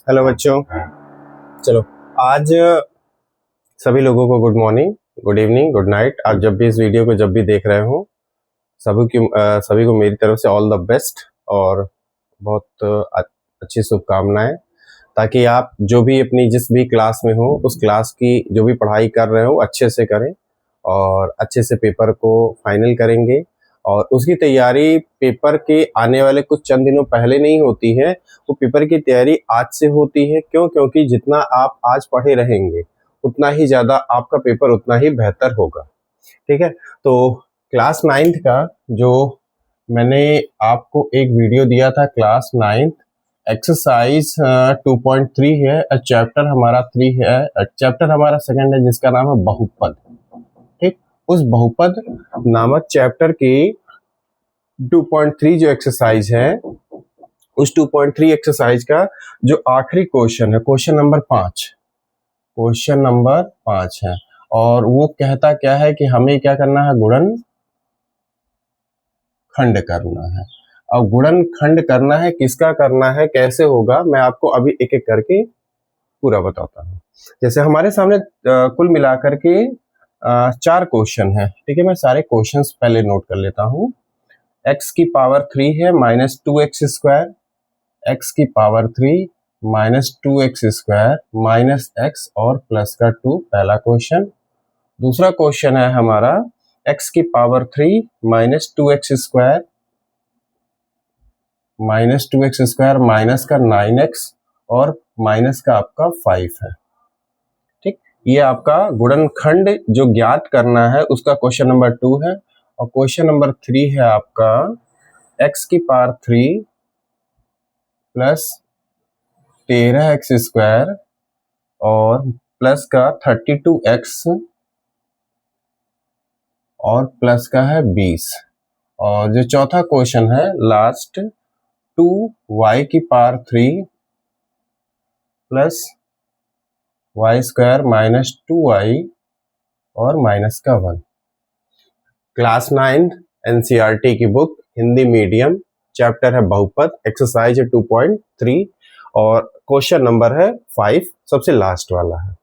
Hello बच्चों। चलो, आज सभी लोगों को good morning, good evening, good night. आप जब भी इस वीडियो को जब भी देख रहे हो, सभी को मेरी तरफ से ऑल द बेस्ट और बहुत अच्छी शुभकामनाएं, ताकि आप जो भी अपनी जिस भी क्लास में हो उस क्लास की जो भी पढ़ाई कर रहे हो अच्छे से करें और अच्छे से पेपर को फाइनल करेंगे। और उसकी तैयारी पेपर के आने वाले कुछ चंद दिनों पहले नहीं होती है, वो पेपर की तैयारी आज से होती है। क्यों? क्योंकि जितना आप आज पढ़े रहेंगे उतना ही ज़्यादा आपका पेपर उतना ही बेहतर होगा। ठीक है, तो क्लास 9th का जो मैंने आपको एक वीडियो दिया था, क्लास 9th एक्सरसाइज 2.3 है, चैप्टर हमारा 3 है, चैप्टर हमारा सेकंड है जिसका नाम है बहुपद। ठीक, उस बहुपद नामक चैप्टर की 2.3 जो एक्सरसाइज है, उस 2.3 एक्सरसाइज का जो आखिरी क्वेश्चन है, क्वेश्चन नंबर 5 है। और वो कहता क्या है कि हमें क्या करना है, गुणनखंड करना है। और गुणनखंड करना है, किसका करना है, कैसे होगा, मैं आपको अभी एक एक करके पूरा बताता हूँ। जैसे हमारे सामने कुल मिलाकर के 4 क्वेश्चन है। ठीक है, मैं सारे क्वेश्चंस पहले नोट कर लेता हूँ। x की पावर 3 है माइनस 2x स्क्वायर, x की power 3 minus 2x square minus x और प्लस का 2, पहला क्वेश्चन। दूसरा क्वेश्चन है हमारा x की power 3 minus 2x square minus का 9x और माइनस का आपका 5 है। ठीक, ये आपका गुणनखंड जो ज्ञात करना है उसका क्वेश्चन नंबर 2 है। और क्वेश्चन नंबर 3 है आपका x की पावर 3 प्लस 13x स्क्वायर और प्लस का 32x और प्लस का है 20। और जो चौथा क्वेश्चन है लास्ट, 2y की power 3 plus y square minus 2y और माइनस का 1। क्लास 9 एनसीईआरटी की बुक हिंदी मीडियम, चैप्टर है बहुपद, एक्सरसाइज है 2.3 और क्वेश्चन नंबर है 5, सबसे लास्ट वाला है।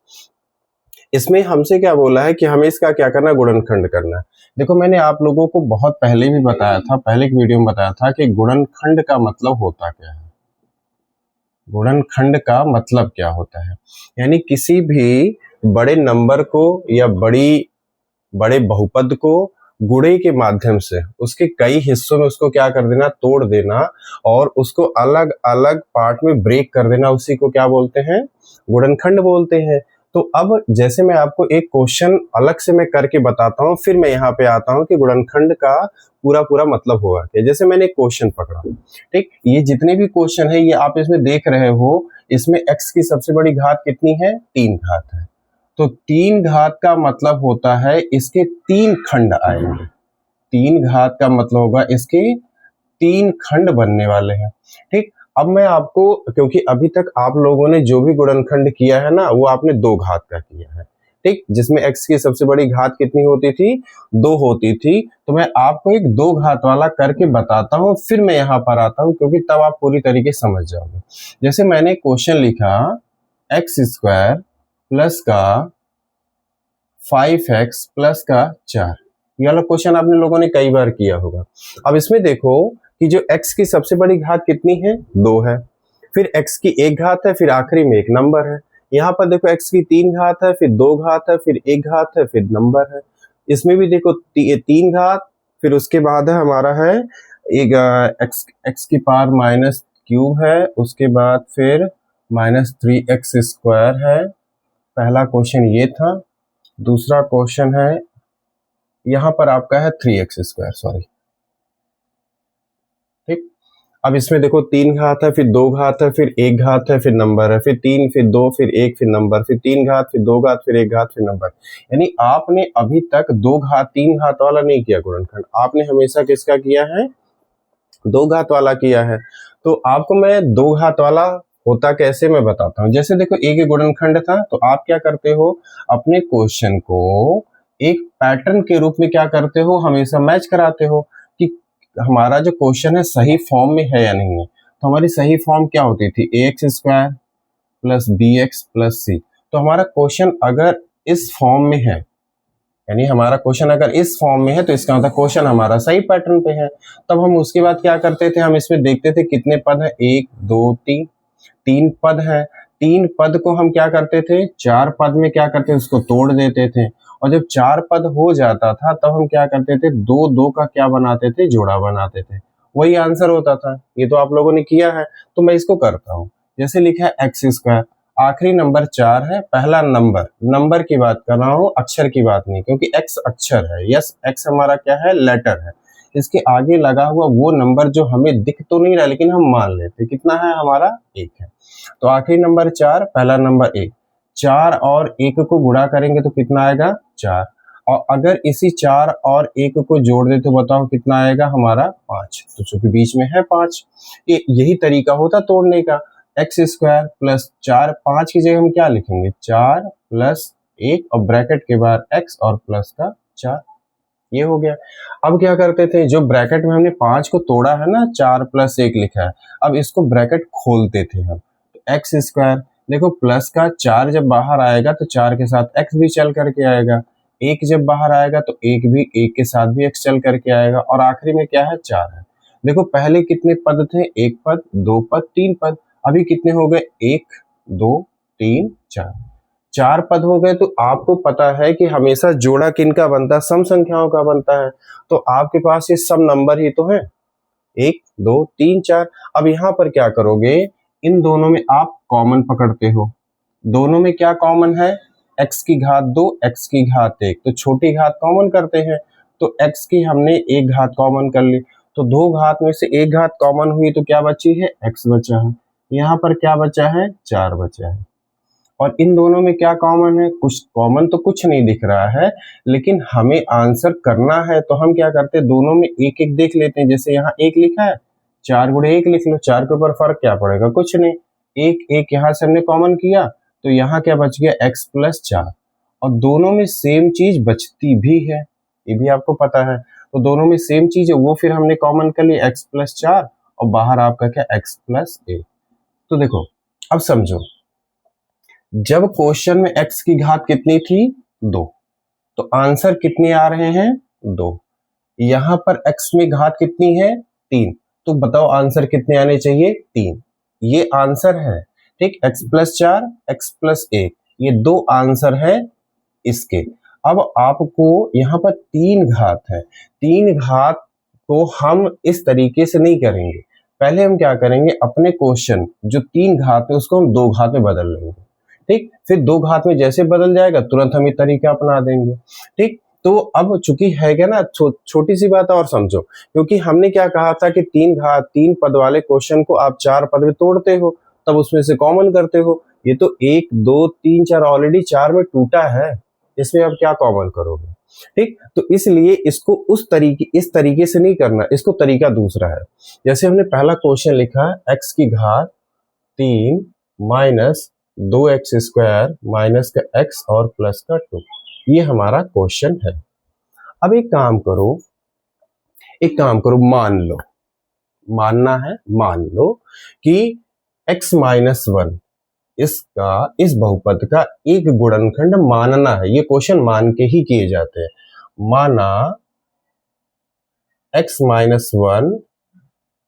इसमें हमसे क्या बोला है कि हमें इसका क्या करना है, गुणनखंड करना है। देखो, मैंने आप लोगों को बहुत पहले भी बताया था, पहले की वीडियो में बताया था कि गुणनखंड का मतलब होता क्या है। गुणनखंड का मतलब क्या होता है, यानी किसी भी बड़े नंबर को या बड़े बहुपद को गुणे के माध्यम से उसके कई हिस्सों में उसको क्या कर देना, तोड़ देना और उसको अलग अलग पार्ट में ब्रेक कर देना, उसी को क्या बोलते हैं, गुणनखंड बोलते हैं। तो अब जैसे मैं आपको एक क्वेश्चन अलग से मैं करके बताता हूँ, फिर मैं यहाँ पे आता हूँ कि गुणनखंड का पूरा मतलब होगा क्या। जैसे मैंने एक क्वेश्चन पकड़ा, ठीक, ये जितने भी क्वेश्चन है ये आप इसमें देख रहे हो, इसमें x की सबसे बड़ी घात कितनी है, 3 घात है। तो 3 घात का मतलब होता है इसके 3 खंड आएंगे। 3 घात का मतलब होगा इसके 3 खंड बनने वाले हैं। ठीक, अब मैं आपको, क्योंकि अभी तक आप लोगों ने जो भी गुणनखंड किया है ना, वो आपने 2 घात का किया है। ठीक, जिसमें x की सबसे बड़ी घात कितनी होती थी, 2 होती थी। तो मैं आपको एक 2 घात वाला करके बताता हूँ, फिर मैं यहाँ पर आता हूँ, क्योंकि तब आप पूरी तरीके समझ जाओगे। जैसे मैंने क्वेश्चन लिखा x स्क्वायर प्लस का 5x प्लस का 4, ये वाला क्वेश्चन आपने लोगों ने कई बार किया होगा। अब इसमें देखो कि जो x की सबसे बड़ी घात कितनी है, 2 है, फिर x की 1 घात है, फिर आखिरी में एक नंबर है। यहाँ पर देखो x की 3 घात है, फिर 2 घात है, फिर 1 घात है, फिर नंबर है। इसमें भी देखो 3 घात, फिर उसके बाद है हमारा है एक x की पावर माइनस क्यूब है, उसके बाद फिर माइनस 3x स्क्वायर है। पहला क्वेश्चन ये था। दूसरा क्वेश्चन है यहाँ पर आपका है 3x स्क्वायर, सॉरी। ठीक, अब इसमें देखो 3 घात है, फिर 2 घात है, फिर 1 घात है, फिर नंबर है, फिर 3, फिर 2, फिर 1, फिर नंबर, फिर 3 घात, फिर 2 घात, फिर 1 घात, फिर नंबर। यानी आपने अभी तक 2 घात 3 घात वाला नहीं किया गुणनखंड, आपने हमेशा किसका किया है, 2 घात वाला किया है। तो आपको मैं 2 घात वाला होता कैसे मैं बताता हूँ। जैसे देखो एक गुणनखंड था, तो आप क्या करते हो, अपने क्वेश्चन को एक पैटर्न के रूप में क्या करते हो, हमेशा मैच कराते हो कि हमारा जो क्वेश्चन है सही फॉर्म में है या नहीं है। तो हमारी सही फॉर्म क्या होती थी, ax square plus B X plus C. तो हमारा क्वेश्चन अगर इस फॉर्म में है, यानी हमारा क्वेश्चन अगर इस फॉर्म में है तो इसका मतलब क्वेश्चन हमारा सही पैटर्न पे है। तब हम उसके बाद क्या करते थे, हम इसमें देखते थे कितने पद हैं, 1 2 3, 3 पद हैं। 3 पद को हम क्या करते थे, 4 पद में क्या करते थे, उसको तोड़ देते थे। और जब 4 पद हो जाता था तब हम क्या करते थे, 2 2 का क्या बनाते थे, जोड़ा बनाते थे। वही आंसर होता था। ये तो आप लोगों ने किया है, तो मैं इसको करता हूँ। जैसे लिखा है एक्स स्क्वायर, आखिरी नंबर 4 है, पहला नंबर की बात कर रहा हूँ, अक्षर की बात नहीं, क्योंकि एक्स अक्षर है। यस, एक्स हमारा क्या है, लेटर है। इसके आगे लगा हुआ वो नंबर जो हमें दिख तो नहीं रहा लेकिन हम मान लेते, कितना है हमारा, 1 है। तो आखिरी नंबर 4, पहला नंबर 1। 4 और 1 को गुणा करेंगे तो कितना आएगा, 4। और अगर इसी 4 और 1 को जोड़ दे तो बताओ कितना आएगा हमारा, 5। तो चूंकि बीच में है 5, यही तरीका होता तोड़ने का। एक्स स्क्वायर प्लस 4, 5 की जगह हम क्या लिखेंगे, 4 प्लस 1 और ब्रैकेट के बाद एक्स और प्लस का 4। ये हो गया। अब क्या करते थे, जो ब्रैकेट में हमने 5 को तोड़ा है ना, 4 प्लस 1 लिखा है, अब इसको ब्रैकेट खोलते थे हम। तो एक्स स्क्वायर, देखो प्लस का 4 जब बाहर आएगा तो 4 के साथ एक्स भी चल करके आएगा। 1 जब बाहर आएगा तो 1 के साथ भी एक्स चल करके आएगा। और आखिरी में क्या है, 4 है। देखो पहले कितने पद थे, 1 पद, 2 पद, 3 पद। अभी कितने हो गए, 1 2 3 4, 4 पद हो गए। तो आपको पता है कि हमेशा जोड़ा किनका बनता है, सम संख्याओं का बनता है। तो आपके पास ये सम नंबर ही तो है, 1 2 3 4। अब यहाँ पर क्या करोगे, इन दोनों में आप कॉमन पकड़ते हो। दोनों में क्या कॉमन है, x की घात 2 x की घात 1, तो छोटी घात कॉमन करते हैं। तो x की हमने एक घात कॉमन कर ली, तो 2 घात में से एक घात कॉमन हुई तो क्या बची है, x बचा है। यहाँ पर क्या बचा है, 4 बचा है। और इन दोनों में क्या कॉमन है, कुछ कॉमन तो कुछ नहीं दिख रहा है, लेकिन हमें आंसर करना है तो हम क्या करते हैं, दोनों में एक एक देख लेते हैं। जैसे यहाँ 1 लिखा है, 4 गुणे 1 लिख लो, 4 के ऊपर फर्क क्या पड़ेगा, कुछ नहीं। 1 1 यहाँ से हमने कॉमन किया तो यहाँ क्या बच गया, x प्लस 4। और दोनों में सेम चीज बचती भी है, ये भी आपको पता है। तो दोनों में सेम चीज है, वो फिर हमने कॉमन कर लिया, x प्लस 4 और बाहर आपका क्या, x प्लस 1। तो देखो अब समझो, जब क्वेश्चन में x की घात कितनी थी, 2, तो आंसर कितने आ रहे हैं, 2। यहां पर x में घात कितनी है, 3, तो बताओ आंसर कितने आने चाहिए, 3। ये आंसर है, ठीक। x प्लस 4 x प्लस 1, ये 2 आंसर है इसके। अब आपको यहाँ पर 3 घात है, 3 घात को हम इस तरीके से नहीं करेंगे। पहले हम क्या करेंगे, अपने क्वेश्चन जो 3 घात है उसको हम 2 घात में बदल लेंगे, ठीक। फिर 2 घात में जैसे बदल जाएगा तुरंत हम ये तरीका अपना देंगे, ठीक। तो अब चूंकि है क्या ना, छोटी सी बात और समझो, क्योंकि हमने क्या कहा था कि 3 घात 3 पद वाले क्वेश्चन को आप 4 पद में तोड़ते हो तब उसमें से कॉमन करते हो। ये तो 1 2 3 4 ऑलरेडी 4 में टूटा है, इसमें अब क्या कॉमन करोगे, ठीक। तो इसलिए इसको इस तरीके से नहीं करना, इसको तरीका दूसरा है। जैसे हमने पहला क्वेश्चन लिखा है, x की घात 3 माइनस 2x स्क्वायर माइनस का x और प्लस का 2, ये हमारा क्वेश्चन है। अब एक काम करो, मान लो कि x माइनस 1 इस बहुपद का एक गुणनखंड मानना है। ये क्वेश्चन मान के ही किए जाते हैं। माना x माइनस 1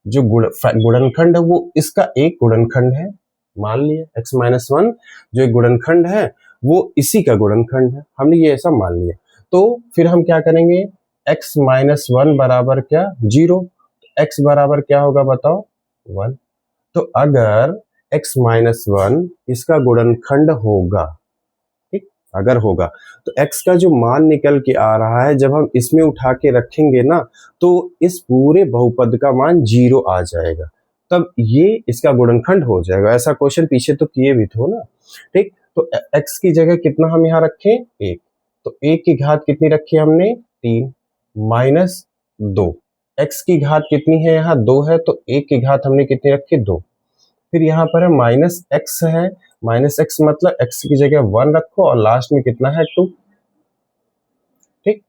जो गुणनखंड है वो इसका एक गुणनखंड है, मान लिया x माइनस 1 जो एक गुणनखंड है वो इसी का गुणनखंड है, हमने ये ऐसा मान लिया। तो फिर हम क्या करेंगे, x माइनस 1 बराबर क्या, 0, x बराबर क्या होगा बताओ, 1। तो अगर x माइनस 1 इसका गुणनखंड होगा, ठीक, अगर होगा तो x का जो मान निकल के आ रहा है जब हम इसमें उठा के रखेंगे ना तो इस पूरे बहुपद का मान 0 आ जाएगा, तब ये इसका गुणनखंड हो जाएगा। ऐसा क्वेश्चन पीछे तो किए भी थे ना, ठीक। तो x की जगह कितना हम यहाँ रखें, 1, तो 1 की घात कितनी रखी हमने, 3 माइनस 2, x की घात कितनी है यहाँ, 2 है, तो 1 की घात हमने कितनी रखी, 2। फिर यहाँ पर है माइनस एक्स है, माइनस एक्स मतलब एक्स की जगह 1 रखो और लास्ट में कितना है, 2, ठीक।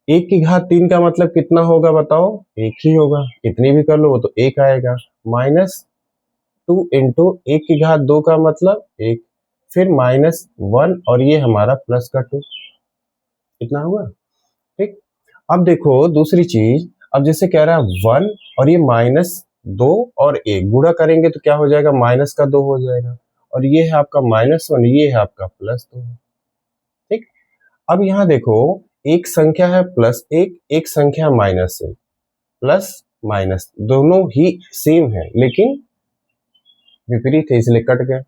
1 की घात 3 का मतलब कितना होगा बताओ, 1 ही होगा, कितनी भी कर लो वो तो 1 आएगा, माइनस 2 इंटू 1 की घात 2 का मतलब 1, फिर -1 और ये हमारा प्लस का 2, इतना हुआ। ठीक, अब देखो दूसरी चीज, अब जैसे कह रहा है 1 और ये -2 और 1 गुणा करेंगे तो क्या हो जाएगा, -2 हो जाएगा, और ये है आपका -1, ये है आपका +2। ठीक, अब यहाँ देखो एक संख्या है +1, एक संख्या -1, प्लस माइनस दोनों ही सेम है लेकिन विपरीत है इसलिए कट गए।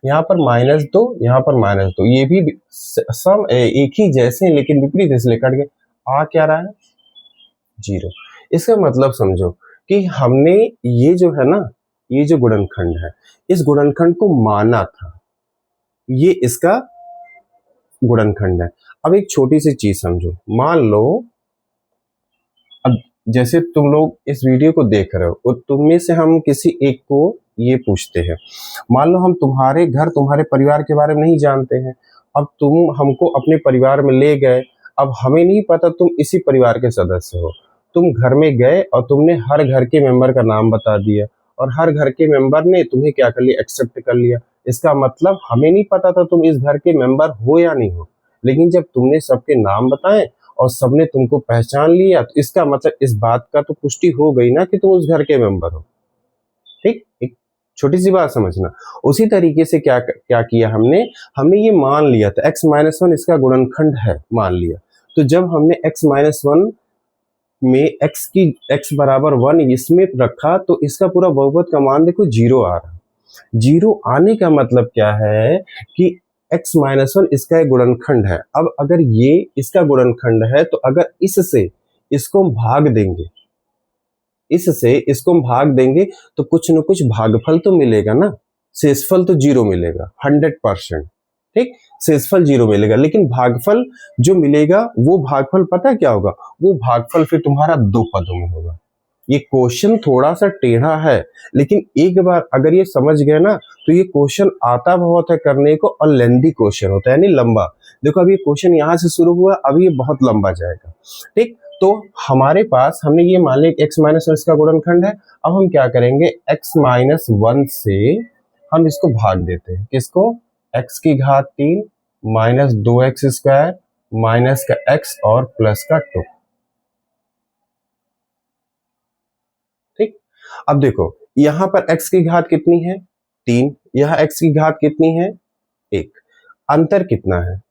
यहाँ पर -2, यहाँ पर -2, ये भी सम एक ही जैसे हैं लेकिन विपरीत है इसलिए कट गए। आ क्या रहा है, 0। इसका मतलब समझो कि हमने ये जो है ना, ये जो गुणनखंड है, इस गुणनखंड को माना था, ये इसका गुणनखंड है। अब एक छोटी सी चीज समझो, मान लो अब जैसे तुम लोग इस वीडियो को देख रहे हो और तुम में से हम किसी एक को ये पूछते हैं, मान लो हम तुम्हारे घर तुम्हारे परिवार के बारे में नहीं जानते हैं, अब तुम हमको अपने परिवार में ले गए, अब हमें नहीं पता तुम इसी परिवार के सदस्य हो, तुम घर में गए और तुमने हर घर के मेंबर का नाम बता दिया और हर घर के मेंबर ने तुम्हें क्या कर लिया, एक्सेप्ट कर लिया। इसका मतलब हमें नहीं पता था तुम इस घर के मेंबर हो या नहीं हो, लेकिन जब तुमने सबके नाम बताए और सबने तुमको पहचान लिया तो इसका मतलब इस बात का तो पुष्टि हो गई ना कि तुम उस घर के मेंबर हो। ठीक, एक छोटी सी बात समझना। उसी तरीके से क्या क्या किया हमने, हमने ये मान लिया था x-1 इसका गुणनखंड है, मान लिया। तो जब हमने x-1 में x बराबर 1 इसमें रखा तो इसका पूरा बहुपद का मान देखो 0 आ रहा। 0 आने का मतलब क्या है कि x-1 इसका एक गुणनखंड है। अब अगर ये इसका गुणनखंड है तो अगर इससे इसको हम भाग देंगे, इससे इसको हम भाग देंगे तो कुछ न कुछ भागफल तो मिलेगा ना, शेषफल तो 0 मिलेगा 100%। ठीक, शेषफल 0 मिलेगा, लेकिन भागफल जो मिलेगा वो भागफल पता है क्या होगा, वो भागफल फिर तुम्हारा 2 पदों में होगा। ये क्वेश्चन थोड़ा सा टेढ़ा है, लेकिन एक बार अगर ये समझ गए ना तो ये क्वेश्चन आता बहुत है करने को और लेंदी क्वेश्चन होता है, यानी लंबा। देखो अभी क्वेश्चन यहाँ से शुरू हुआ, अभी ये बहुत लंबा जाएगा। ठीक, तो हमारे पास हमने ये मान लिया x-1 इसका गुणनखंड है। अब हम क्या करेंगे, x-1 से हम इसको भाग देते हैं, किसको, x⁻³ -2x² माइनस का x और प्लस का 2। ठीक, अब देखो यहां पर x की घात कितनी है, 3, यहां x की घात कितनी है, 1, अंतर कितना है,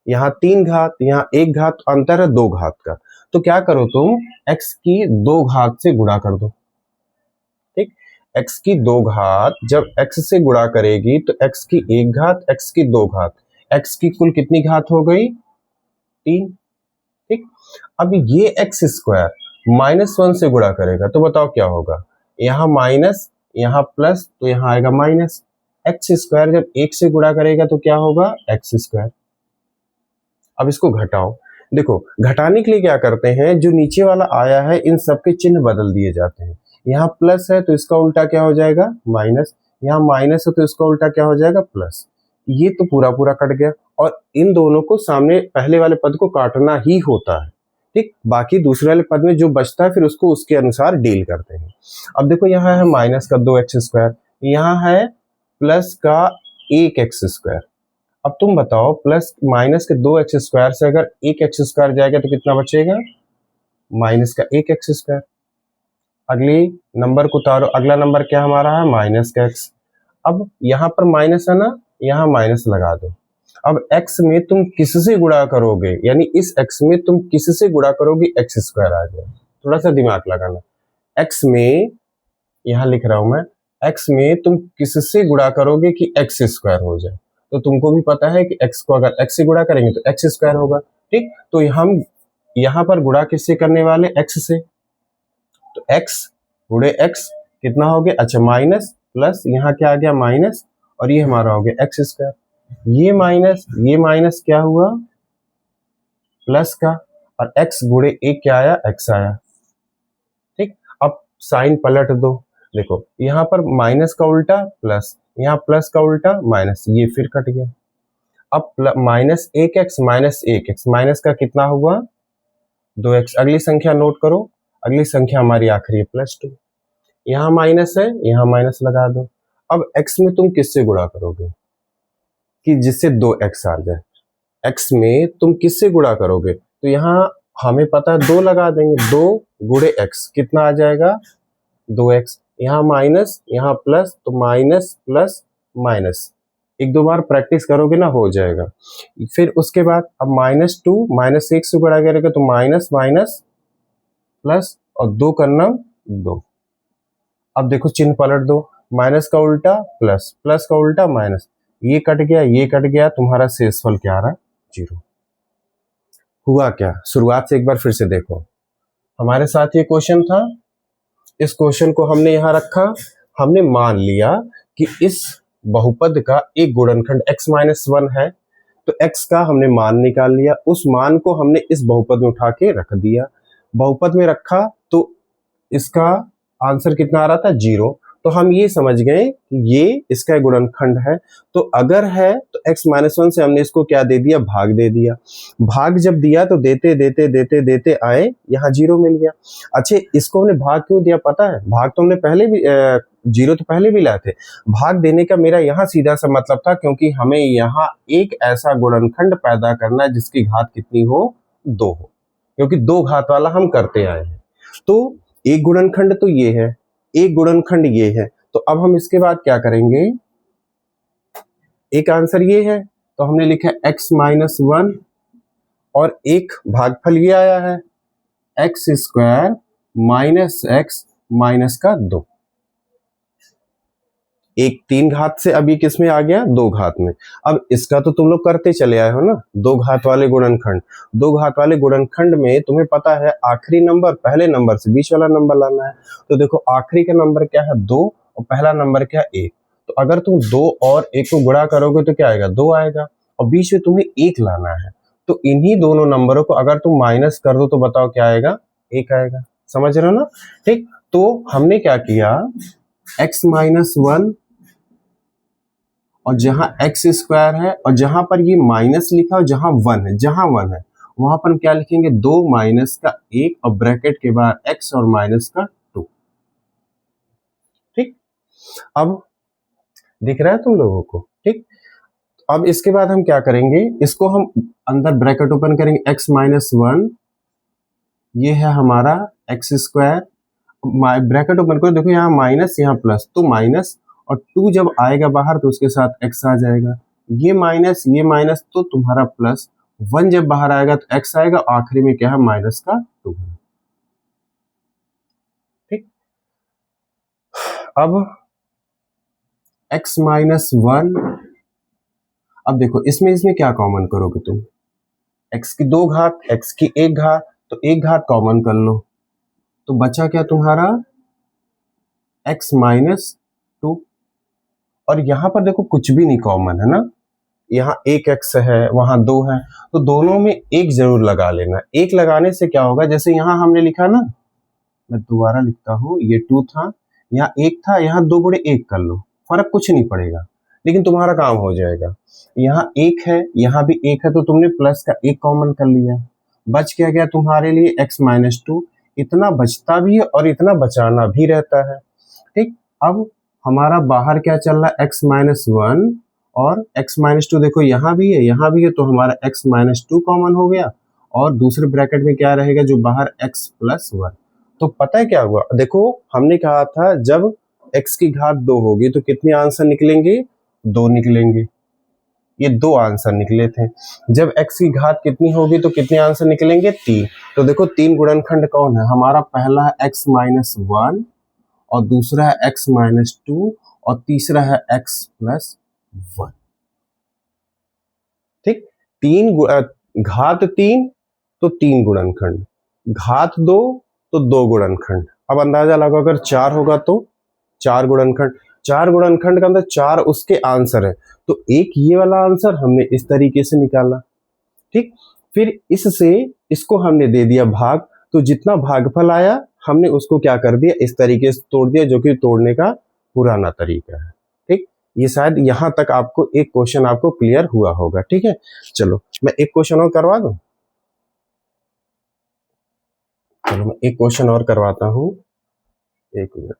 यहाँ 3 घात, यहाँ 1 घात, अंतर है 2 घात का। तो क्या करो तुम, x की 2 घात से गुणा कर दो। ठीक, x की 2 घात जब x से गुणा करेगी तो x की 1 घात, x की 2 घात, x की कुल कितनी घात हो गई, 3। ठीक, अब ये x² -1 से गुणा करेगा तो बताओ क्या होगा, यहाँ माइनस यहाँ प्लस तो यहाँ आएगा माइनस। x² जब 1 से गुणा करेगा तो क्या होगा, x²। अब इसको घटाओ, देखो घटाने के लिए क्या करते हैं, जो नीचे वाला आया है इन सबके चिन्ह बदल दिए जाते हैं। यहाँ प्लस है तो इसका उल्टा क्या हो जाएगा, माइनस, यहाँ माइनस है तो इसका उल्टा क्या हो जाएगा, प्लस। ये तो पूरा पूरा कट गया और इन दोनों को सामने पहले वाले पद को काटना ही होता है। ठीक, बाकी दूसरे वाले पद में जो बचता है फिर उसको उसके अनुसार डील करते हैं। अब देखो यहाँ है माइनस का 2x², यहाँ है प्लस का 1x²। अब तुम बताओ प्लस माइनस के 2x² से अगर 1x² जाएगा तो कितना बचेगा, माइनस का 1x²। अगली नंबर को उतारो, अगला नंबर क्या हमारा है, माइनस का x। अब यहाँ पर माइनस है ना, यहाँ माइनस लगा दो। अब x में तुम किससे गुणा करोगे, यानी इस x में तुम किससे गुणा करोगे, x² आ जाए। थोड़ा सा दिमाग लगाना, x में यहाँ लिख रहा हूं मैं, x में तुम किससे गुणा करोगे कि x² हो जाए। तो तुमको भी पता है कि x को अगर x से गुणा करेंगे तो x² होगा। ठीक, तो हम यहाँ पर गुणा किससे करने वाले, x से, तो x गुणे x कितना हो गया, अच्छा माइनस प्लस यहाँ क्या आ गया माइनस और ये हमारा हो गया x²। ये माइनस क्या हुआ, प्लस का, और x गुणे 1 क्या आया, x आया। ठीक, अब साइन पलट दो, देखो यहाँ पर माइनस का उल्टा प्लस, यहाँ प्लस का उल्टा माइनस, ये फिर कट गया। अब -1x माइनस का कितना हुआ, 2x। अगली संख्या नोट करो, अगली संख्या हमारी आखिरी है +2। यहाँ माइनस है, यहाँ माइनस लगा दो। अब x में तुम किससे गुणा करोगे कि जिससे 2x आ जाए? x में तुम किससे गुणा करोगे? तो यहाँ हमें पता है 2 लगा देंगे, 2 गुणे x कितना आ जाएगा? 2x। यहाँ माइनस यहाँ प्लस, तो माइनस प्लस माइनस, एक दो बार प्रैक्टिस करोगे ना हो जाएगा। फिर उसके बाद अब -2 -1 से गुणा करेगा तो माइनस माइनस प्लस और 2 करना 2। अब देखो चिन्ह पलट दो, माइनस का उल्टा प्लस, प्लस का उल्टा माइनस, ये कट गया ये कट गया, तुम्हारा शेषफल क्या आ रहा? 0। हुआ क्या? शुरुआत से एक बार फिर से देखो, हमारे साथ ये क्वेश्चन था, इस क्वेश्चन को हमने यहां रखा, हमने मान लिया कि इस बहुपद का एक गुणनखंड x-1 है, तो x का हमने मान निकाल लिया, उस मान को हमने इस बहुपद में उठा के रख दिया, बहुपद में रखा तो इसका आंसर कितना आ रहा था? 0। तो हम ये समझ गए कि ये इसका गुणनखंड है। तो अगर है तो x-1 से हमने इसको क्या दे दिया? भाग दे दिया। भाग जब दिया तो देते देते देते देते आए, यहाँ 0 मिल गया। अच्छा, इसको हमने भाग क्यों दिया पता है? भाग तो हमने पहले भी 0 तो पहले भी लाए थे। भाग देने का मेरा यहाँ सीधा सा मतलब था क्योंकि हमें यहाँ एक ऐसा गुणनखंड पैदा करना है जिसकी घात कितनी हो? 2 हो, क्योंकि 2 घात वाला हम करते आए हैं। तो एक गुणनखंड तो ये है, एक गुणनखंड ये है, तो अब हम इसके बाद क्या करेंगे? एक आंसर ये है तो हमने लिखा x-1 और एक भागफल ये आया है x² माइनस x माइनस का 2। एक 3 घात से अब ये किस में आ गया? 2 घात में। अब इसका तो तुम लोग करते चले आए हो ना, 2 घात वाले गुणनखंड। 2 घात वाले गुणनखंड में तुम्हें पता है आखिरी नंबर पहले नंबर से बीच वाला नंबर लाना है। तो देखो आखिरी का नंबर क्या है? 2 और पहला नंबर क्या? 1। तो अगर तुम 2 और 1 को गुणा करोगे तो क्या आएगा? 2 आएगा, और बीच में तुम्हें 1 लाना है। तो इन्हीं दोनों नंबरों को अगर तुम माइनस कर दो तो बताओ क्या आएगा? 1 आएगा। समझ रहे हो ना? ठीक, तो हमने क्या किया, x-1 और जहां x² है और जहां पर ये माइनस लिखा और जहां 1 है, जहां 1 है वहां पर हम क्या लिखेंगे? 2 माइनस का 1 और ब्रैकेट के बाद x और माइनस का 2। ठीक, अब दिख रहा है तुम लोगों को? ठीक, अब इसके बाद हम क्या करेंगे? इसको हम अंदर ब्रैकेट ओपन करेंगे, x-1 ये है हमारा x², ब्रैकेट ओपन करो, देखो यहाँ माइनस यहाँ प्लस, तो माइनस और 2 जब आएगा बाहर तो उसके साथ x आ जाएगा, ये माइनस तो तुम्हारा प्लस, 1 जब बाहर आएगा तो x आएगा, आखिरी में क्या है? माइनस का 2। ठीक, अब x-1, अब देखो इसमें क्या कॉमन करोगे तुम? x की 2 घात, x की 1 घात, तो 1 घात कॉमन कर लो, तो बचा क्या तुम्हारा? x-2। और यहां पर देखो कुछ भी नहीं कॉमन है ना, यहाँ 1x है वहां 2 है, तो दोनों में 1 जरूर लगा लेना। 1 लगाने से क्या होगा? जैसे यहाँ हमने लिखा ना, मैं दोबारा लिखता हूँ, ये 2 था, यहाँ 1 था, यहाँ 2 गुणे 1 कर लो, फर्क कुछ नहीं पड़ेगा, लेकिन तुम्हारा काम हो जाएगा। यहाँ 1 है, यहाँ भी 1 है, तो तुमने प्लस का 1 कॉमन कर लिया, बच क्या गया तुम्हारे लिए? x-2। इतना बचता भी है और इतना बचाना भी रहता है। ठीक, अब हमारा बाहर क्या चल रहा है? x-1 और x-2, देखो यहाँ भी है यहाँ भी है, तो हमारा x-2 कॉमन हो गया, और दूसरे ब्रैकेट में क्या रहेगा जो बाहर? x+1। तो पता है क्या हुआ? देखो हमने कहा था जब x की घात 2 होगी तो कितने आंसर निकलेंगे? 2 निकलेंगे, ये 2 आंसर निकले थे। जब x की घात कितनी होगी तो कितने आंसर निकलेंगे? 3। तो देखो 3 गुणनखंड कौन है हमारा? पहला है x-1 और दूसरा है x-2 और तीसरा है x+1। ठीक, घात 3 तो 3 गुणनखंड, घात 2 तो 2 गुणनखंड। अब अंदाजा लगाओ अगर 4 होगा तो 4 गुणनखंड, 4 गुणनखंड का अंदर 4 उसके आंसर है, तो एक ये वाला आंसर हमने इस तरीके से निकाला। ठीक, फिर इससे इसको हमने दे दिया भाग, तो जितना भागफल आया हमने उसको क्या कर दिया? इस तरीके से तोड़ दिया, जो कि तोड़ने का पुराना तरीका है। ठीक, ये शायद यहां तक आपको एक क्वेश्चन आपको क्लियर हुआ होगा। ठीक है, चलो मैं एक क्वेश्चन और करवा दूं। चलो मैं एक क्वेश्चन और करवाता हूं, एक मिनट।